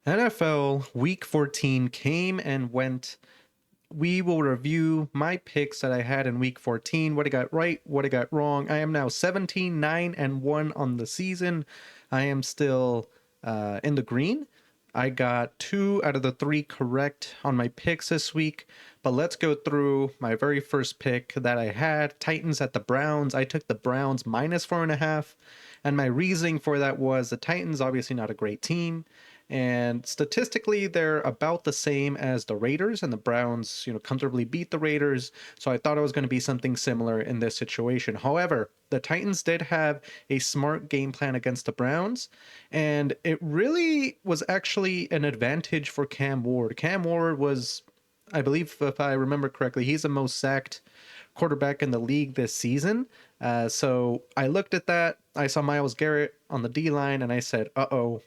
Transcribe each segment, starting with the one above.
NFL Week 14 came and went. We will review my picks that I had in Week 14, what I got right, what I got wrong. I am now 17, 9, and 1 on the season. I am still in the green. I got 2 out of the 3 correct on my picks this week. But let's go through my very first pick that I had, Titans at the Browns. I took the Browns minus 4.5. And my reasoning for that was the Titans, obviously not a great team. And statistically, they're about the same as the Raiders, and the Browns, comfortably beat the Raiders. So I thought it was going to be something similar in this situation. However, the Titans did have a smart game plan against the Browns, and it really was actually an advantage for Cam Ward. Cam Ward was, I believe, if I remember correctly, he's the most sacked quarterback in the league this season. So I looked at that. I saw Myles Garrett on the D line, and I said, "Uh-oh,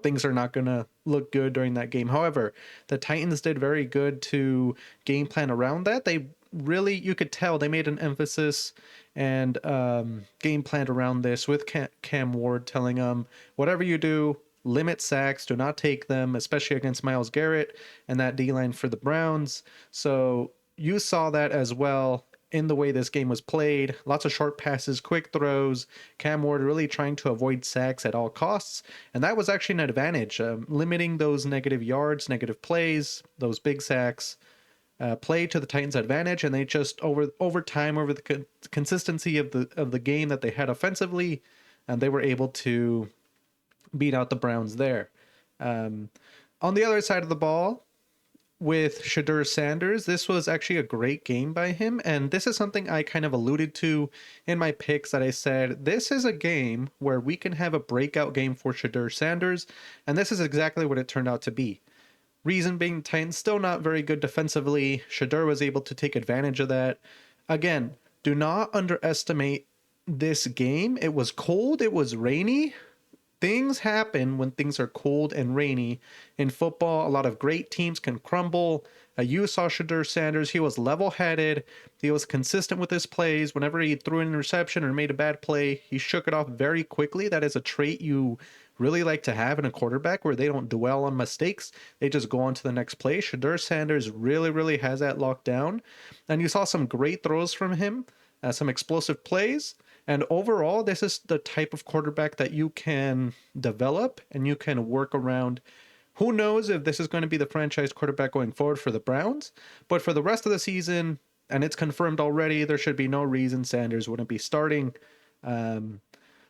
things are not going to look good during that game." However, the Titans did very good to game plan around that. They really, you could tell they made an emphasis and game planned around this with Cam Ward, telling them, whatever you do, limit sacks, do not take them, especially against Myles Garrett and that D line for the Browns. So you saw that as well in the way this game was played. Lots of short passes, quick throws. Cam Ward really trying to avoid sacks at all costs. And that was actually an advantage, limiting those negative yards, negative plays, those big sacks. Play to the Titans' advantage, and they just over time, over the consistency of the game that they had offensively, and they were able to beat out the Browns there. On the other side of the ball, with Shadur Sanders, this was actually a great game by him. And this is something I kind of alluded to in my picks, that I said, this is a game where we can have a breakout game for Shadur Sanders. And this is exactly what it turned out to be. Reason being, Titans still not very good defensively. Shadur was able to take advantage of that. Again, do not underestimate this game. It was cold, it was rainy. Things happen when things are cold and rainy in football. A lot of great teams can crumble. You saw Shadur Sanders. He was level-headed. He was consistent with his plays. Whenever he threw an interception or made a bad play, he shook it off very quickly. That is a trait you really like to have in a quarterback, where they don't dwell on mistakes. They just go on to the next play. Shadur Sanders really, really has that locked down. And you saw some great throws from him, some explosive plays. And overall, this is the type of quarterback that you can develop and you can work around. Who knows if this is going to be the franchise quarterback going forward for the Browns, but for the rest of the season, and it's confirmed already, there should be no reason Sanders wouldn't be starting.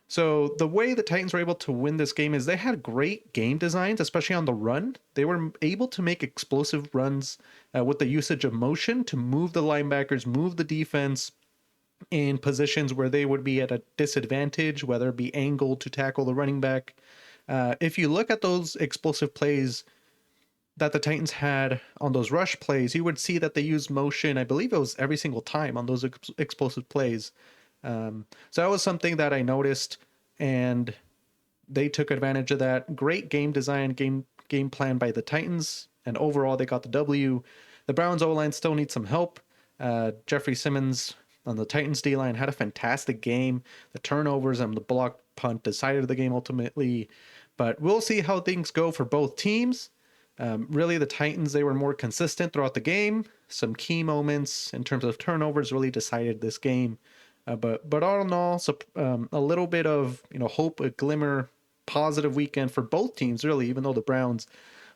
So the way the Titans were able to win this game is they had great game designs, especially on the run. They were able to make explosive runs with the usage of motion to move the linebackers, move the defense in positions where they would be at a disadvantage, whether it be angled to tackle the running back. If you look at those explosive plays that the Titans had on those rush plays, you would see that they used motion. I believe it was every single time on those explosive plays. So that was something that I noticed, and they took advantage of that. Great game design, game plan by the Titans, and overall they got the W. The Browns O-line still needs some help. Jeffrey Simmons on the Titans D-line had a fantastic game. The turnovers and the block punt decided the game ultimately. But we'll see how things go for both teams. Really, the Titans, they were more consistent throughout the game. Some key moments in terms of turnovers really decided this game. But all in all, so, a little bit of hope, a glimmer, positive weekend for both teams, really, even though the Browns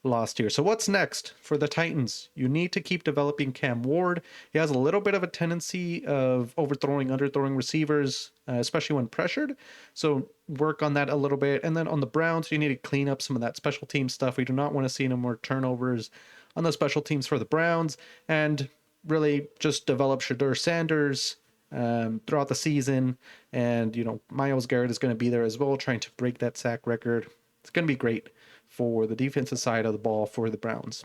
lost here. So what's next for the Titans? You need to keep developing Cam Ward. He has a little bit of a tendency of overthrowing, underthrowing receivers, especially when pressured. So work on that a little bit. And then on the Browns, you need to clean up some of that special team stuff. We do not want to see any more turnovers on the special teams for the Browns. And really just develop Shadur Sanders throughout the season. And, Myles Garrett is going to be there as well, trying to break that sack record. It's going to be great for the defensive side of the ball for the Browns.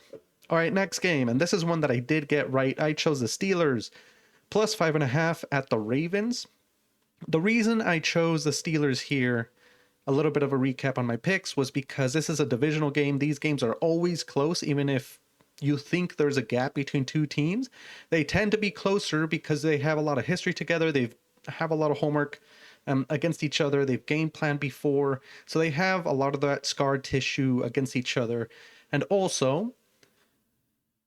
All right, next game. And this is one that I did get right. I chose the Steelers plus 5.5 at the Ravens. The reason I chose the Steelers here, a little bit of a recap on my picks, was because this is a divisional game. These games are always close, even if you think there's a gap between two teams. They tend to be closer because they have a lot of history together. They have a lot of homework against each other. They've game planned before, so they have a lot of that scar tissue against each other. And also,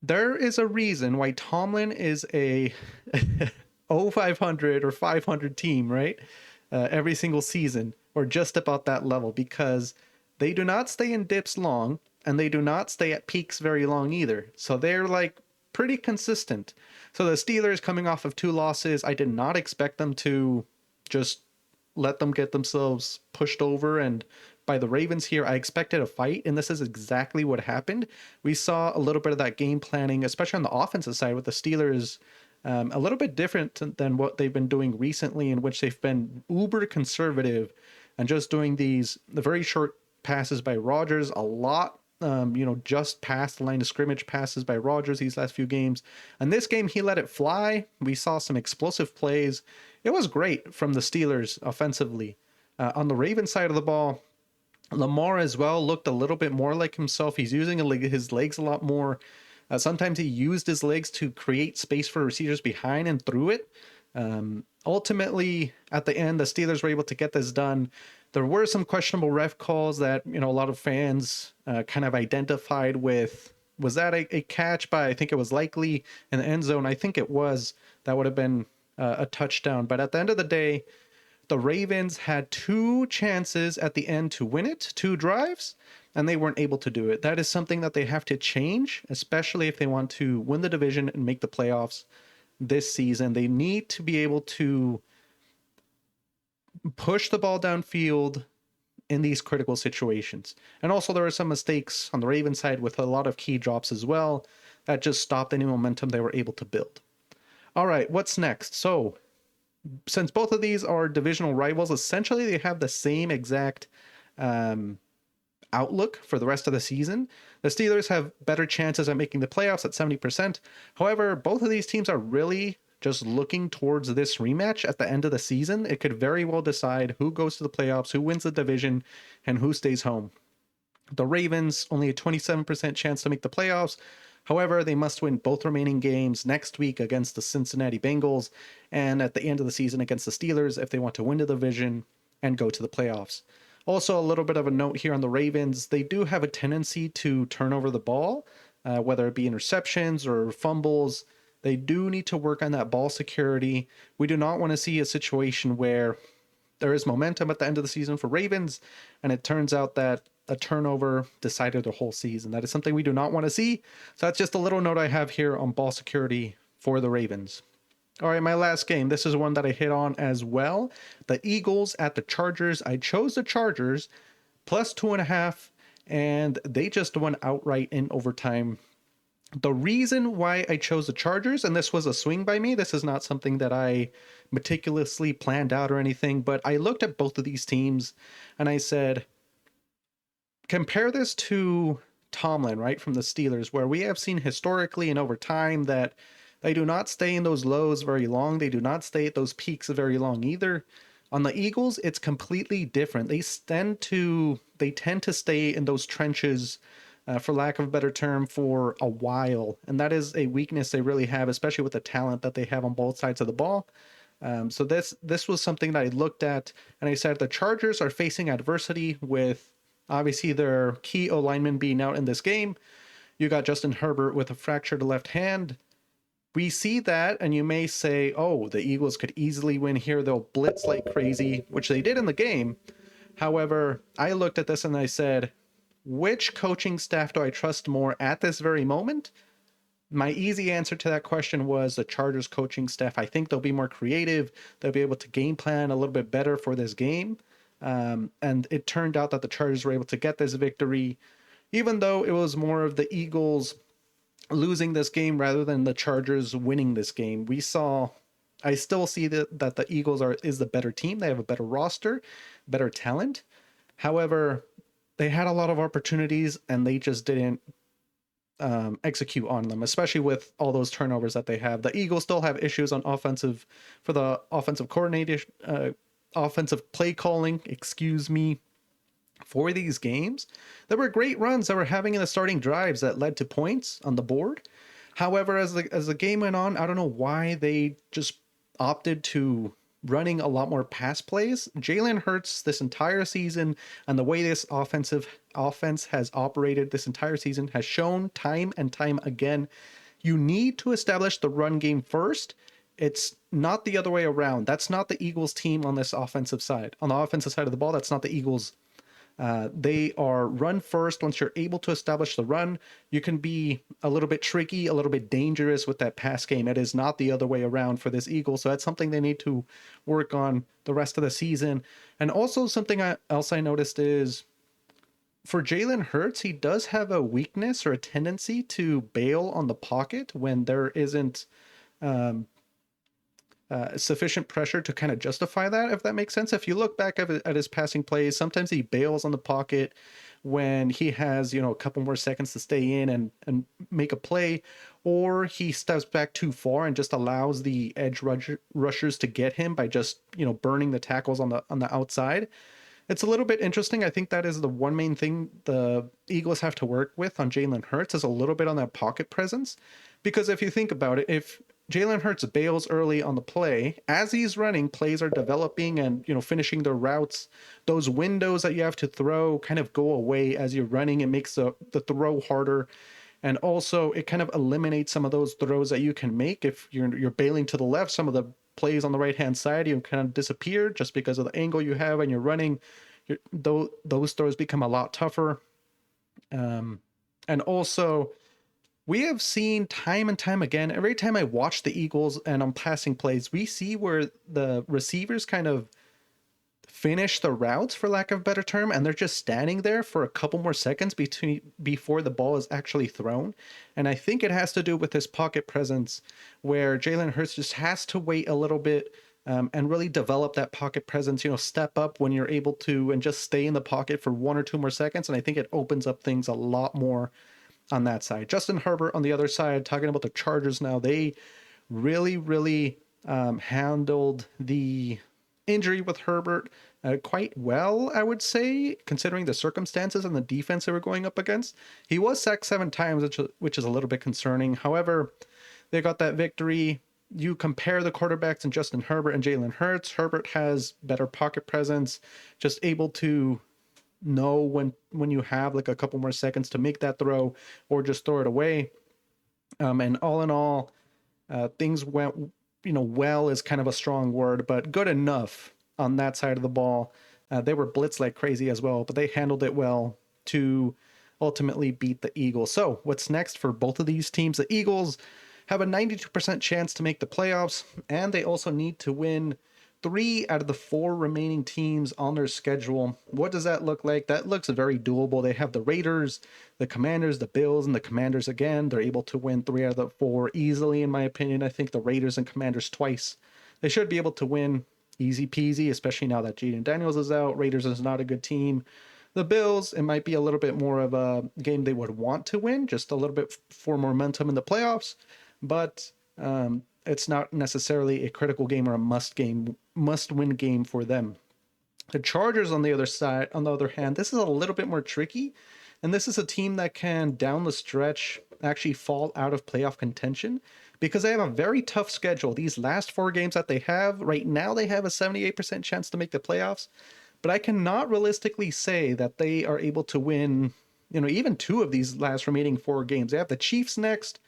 there is a reason why Tomlin is a 0500 or 500 team, right? Every single season, or just about that level, because they do not stay in dips long and they do not stay at peaks very long either. So they're like pretty consistent. So the Steelers, coming off of 2 losses, I did not expect them to just let them get themselves pushed over and by the Ravens here. I expected a fight, and this is exactly what happened. We saw a little bit of that game planning, especially on the offensive side with the Steelers, a little bit different than what they've been doing recently, in which they've been uber conservative and just doing the very short passes by Rodgers, a lot just past the line of scrimmage passes by Rodgers these last few games. And this game, he let it fly. We saw some explosive plays. It was great from the Steelers offensively. On the Ravens side of the ball, Lamar as well looked a little bit more like himself. He's using his legs a lot more. Sometimes he used his legs to create space for receivers behind and through it. Ultimately, at the end, the Steelers were able to get this done. There were some questionable ref calls that a lot of fans kind of identified with. Was that a catch by, I think it was likely in the end zone? I think it was. That would have been a touchdown. But at the end of the day, the Ravens had 2 chances at the end to win it, 2 drives, and they weren't able to do it. That is something that they have to change, especially if they want to win the division and make the playoffs this season. They need to be able to push the ball downfield in these critical situations. And also, there were some mistakes on the Ravens side with a lot of key drops as well that just stopped any momentum they were able to build. All right, what's next? So, since both of these are divisional rivals, essentially they have the same exact outlook for the rest of the season. The Steelers have better chances at making the playoffs at 70%. However, both of these teams are really just looking towards this rematch at the end of the season. It could very well decide who goes to the playoffs, who wins the division, and who stays home. The Ravens, only a 27% chance to make the playoffs. However, they must win both remaining games next week against the Cincinnati Bengals and at the end of the season against the Steelers if they want to win the division and go to the playoffs. Also, a little bit of a note here on the Ravens. They do have a tendency to turn over the ball, whether it be interceptions or fumbles. They do need to work on that ball security. We do not want to see a situation where there is momentum at the end of the season for Ravens, and it turns out that a turnover decided the whole season. That is something we do not want to see. So that's just a little note I have here on ball security for the Ravens. All right, my last game. This is one that I hit on as well. The Eagles at the Chargers. I chose the Chargers plus 2.5, and they just won outright in overtime. The reason why I chose the Chargers, and this was a swing by me, this is not something that I meticulously planned out or anything, but I looked at both of these teams and I said, compare this to Tomlin, right, from the Steelers, where we have seen historically and over time that they do not stay in those lows very long. They do not stay at those peaks very long either. On the Eagles, it's completely different. They tend to stay in those trenches, for lack of a better term, for a while. And that is a weakness they really have, especially with the talent that they have on both sides of the ball. So this was something that I looked at, and I said the Chargers are facing adversity with obviously their key O-lineman being out in this game. You got Justin Herbert with a fractured left hand. We see that, and you may say, oh, the Eagles could easily win here. They'll blitz like crazy, which they did in the game. However, I looked at this and I said, which coaching staff do I trust more at this very moment? My easy answer to that question was the Chargers coaching staff. I think they'll be more creative. They'll be able to game plan a little bit better for this game. And it turned out that the Chargers were able to get this victory, even though it was more of the Eagles losing this game rather than the Chargers winning this game. I still see that the Eagles is the better team. They have a better roster, better talent. However, they had a lot of opportunities and they just didn't execute on them, especially with all those turnovers that they have. The Eagles still have issues on offensive coordinator, offensive play calling, for these games. There were great runs that were having in the starting drives that led to points on the board. However, as the game went on, I don't know why they just opted to running a lot more pass plays. Jalen Hurts this entire season, and the way this offense has operated this entire season, has shown time and time again, you need to establish the run game first. It's not the other way around. That's not the Eagles team on this offensive side. On the offensive side of the ball, that's not the Eagles. They are run first. Once you're able to establish the run, you can be a little bit tricky, a little bit dangerous with that pass game. It is not the other way around for this Eagle. So that's something they need to work on the rest of the season. And also something else I noticed is for Jalen Hurts, he does have a weakness or a tendency to bail on the pocket when there isn't um, sufficient pressure to kind of justify that, if that makes sense. If you look back at his passing plays, sometimes he bails on the pocket when he has, a couple more seconds to stay in and make a play, or he steps back too far and just allows the edge rushers to get him by just, burning the tackles on the outside. It's a little bit interesting. I think that is the one main thing the Eagles have to work with on Jalen Hurts, is a little bit on that pocket presence. Because if you think about it, if Jalen Hurts bails early on the play, as he's running, plays are developing and, finishing their routes. Those windows that you have to throw kind of go away as you're running. It makes the throw harder. And also it kind of eliminates some of those throws that you can make. If you're bailing to the left, some of the plays on the right hand side, you kind of disappear just because of the angle you have and you're running. Those throws become a lot tougher. And also, we have seen time and time again, every time I watch the Eagles and I'm passing plays, we see where the receivers kind of finish the routes, for lack of a better term, and they're just standing there for a couple more seconds before the ball is actually thrown. And I think it has to do with his pocket presence, where Jalen Hurts just has to wait a little bit and really develop that pocket presence, step up when you're able to and just stay in the pocket for 1 or 2 more seconds. And I think it opens up things a lot more on that side. Justin Herbert on the other side, talking about the Chargers now, they really handled the injury with Herbert quite well, I would say, considering the circumstances and the defense they were going up against. He was sacked 7 times, which is a little bit concerning. However, they got that victory. You compare the quarterbacks in Justin Herbert and Jalen Hurts. Herbert has better pocket presence, just able to know when you have like a couple more seconds to make that throw or just throw it away. And all in all, things went, well is kind of a strong word, but good enough on that side of the ball. They were blitzed like crazy as well, but they handled it well to ultimately beat the Eagles. So what's next for both of these teams? The Eagles have a 92% chance to make the playoffs, and they also need to win 3 out of the 4 remaining teams on their schedule. What does that look like? That looks very doable. They have the Raiders, the Commanders, the Bills, and the Commanders again. They're able to win 3 out of the 4 easily, in my opinion. I think the Raiders and Commanders twice. They should be able to win easy peasy, especially now that Jaden Daniels is out. Raiders is not a good team. The Bills, it might be a little bit more of a game they would want to win, just a little bit for momentum in the playoffs. But it's not necessarily a critical game or a must-win game for them. The Chargers, on the other hand, this is a little bit more tricky, and this is a team that can, down the stretch, actually fall out of playoff contention because they have a very tough schedule. These last 4 games that they have, right now they have a 78% chance to make the playoffs, but I cannot realistically say that they are able to win, even 2 of these last remaining 4 games. They have the Chiefs next,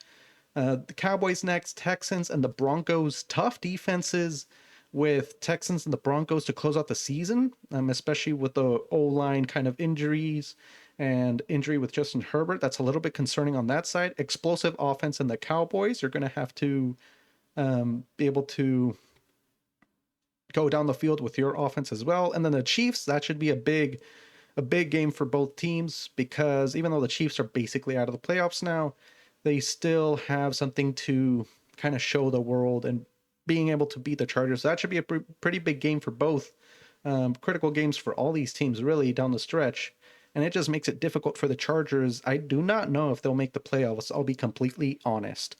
the Cowboys next, Texans, and the Broncos. Tough defenses with Texans and the Broncos to close out the season, especially with the O-line kind of injuries and injury with Justin Herbert. That's a little bit concerning on that side. Explosive offense in the Cowboys. You're going to have to be able to go down the field with your offense as well. And then the Chiefs, that should be a big game for both teams, because even though the Chiefs are basically out of the playoffs now, they still have something to kind of show the world and being able to beat the Chargers. That should be a pretty big game for both. Critical games for all these teams really down the stretch. And it just makes it difficult for the Chargers. I do not know if they'll make the playoffs. I'll be completely honest.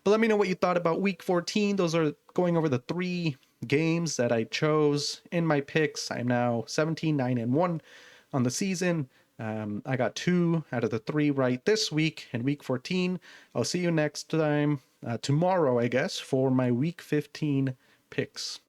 But let me know what you thought about Week 14. Those are going over the 3 games that I chose in my picks. I'm now 17-9-1 on the season. I got 2 out of the 3 right this week in Week 14. I'll see you next time, tomorrow, I guess, for my Week 15 picks.